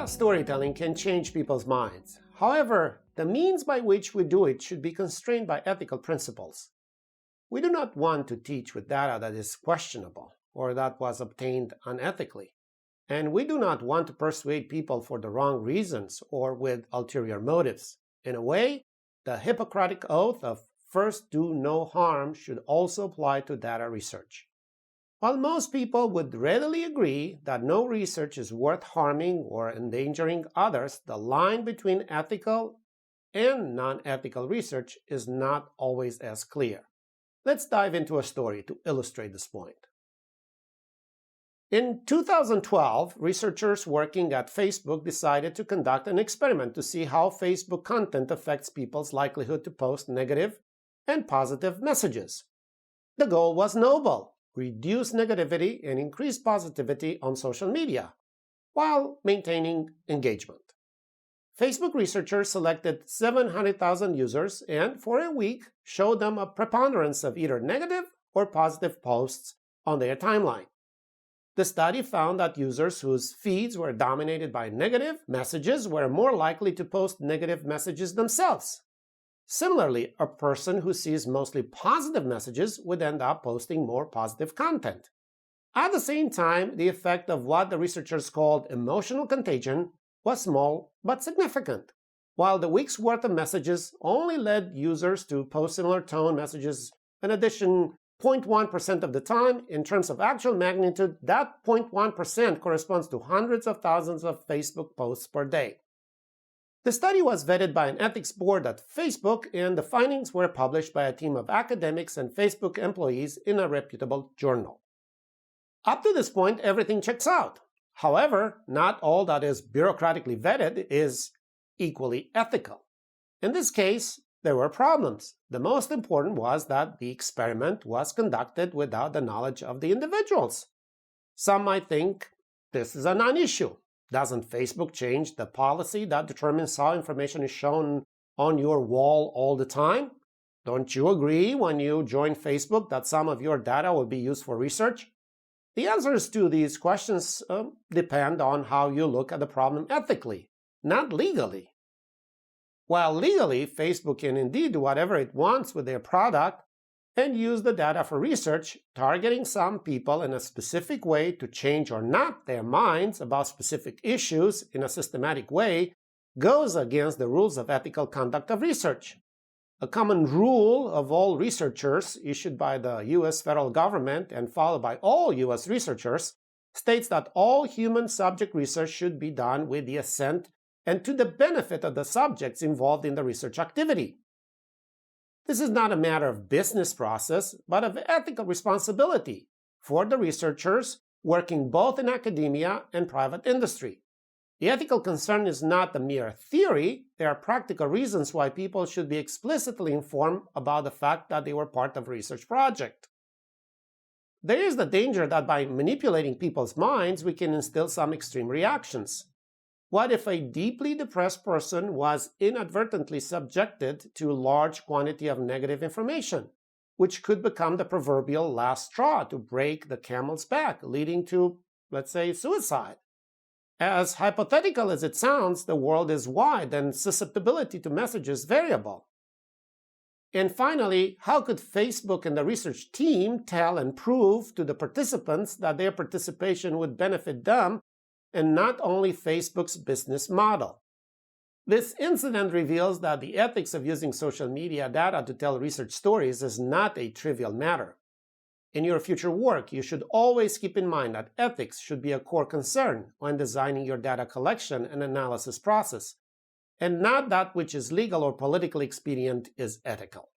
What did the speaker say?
storytelling can change people's minds. However, the means by which we do it should be constrained by ethical principles. We do not want to teach with data that is questionable or that was obtained unethically. And we do not want to persuade people for the wrong reasons or with ulterior motives. In a way, the Hippocratic oath of first do no harm should also apply to data research. While most people would readily agree that no research is worth harming or endangering others, the line between ethical and non-ethical research is not always as clear. Let's dive into a story to illustrate this point. In 2012, researchers working at Facebook decided to conduct an experiment to see how Facebook content affects people's likelihood to post negative and positive messages. The goal was noble: reduce negativity and increase positivity on social media, while maintaining engagement. Facebook researchers selected 700,000 users and, for a week, showed them a preponderance of either negative or positive posts on their timeline. The study found that users whose feeds were dominated by negative messages were more likely to post negative messages themselves. Similarly, a person who sees mostly positive messages would end up posting more positive content. At the same time, the effect of what the researchers called emotional contagion was small but significant. While the week's worth of messages only led users to post similar tone messages in addition 0.1% of the time, in terms of actual magnitude, that 0.1% corresponds to hundreds of thousands of Facebook posts per day. The study was vetted by an ethics board at Facebook, and the findings were published by a team of academics and Facebook employees in a reputable journal. Up to this point, everything checks out. However, not all that is bureaucratically vetted is equally ethical. In this case, there were problems. The most important was that the experiment was conducted without the knowledge of the individuals. Some might think this is a non-issue. Doesn't Facebook change the policy that determines how information is shown on your wall all the time? Don't you agree when you join Facebook that some of your data will be used for research? The answers to these questions depend on how you look at the problem ethically, not legally. While legally, Facebook can indeed do whatever it wants with their product and use the data for research, targeting some people in a specific way to change or not their minds about specific issues in a systematic way goes against the rules of ethical conduct of research. A common rule of all researchers, issued by the US federal government and followed by all US researchers, states that all human subject research should be done with the assent and to the benefit of the subjects involved in the research activity. This is not a matter of business process, but of ethical responsibility for the researchers working both in academia and private industry. The ethical concern is not a mere theory. There are practical reasons why people should be explicitly informed about the fact that they were part of a research project. There is the danger that by manipulating people's minds, we can instill some extreme reactions. What if a deeply depressed person was inadvertently subjected to a large quantity of negative information, which could become the proverbial last straw to break the camel's back, leading to, let's say, suicide? As hypothetical as it sounds, the world is wide and susceptibility to messages variable. And finally, how could Facebook and the research team tell and prove to the participants that their participation would benefit them and not only Facebook's business model? This incident reveals that the ethics of using social media data to tell research stories is not a trivial matter. In your future work, you should always keep in mind that ethics should be a core concern when designing your data collection and analysis process, and not that which is legal or politically expedient is ethical.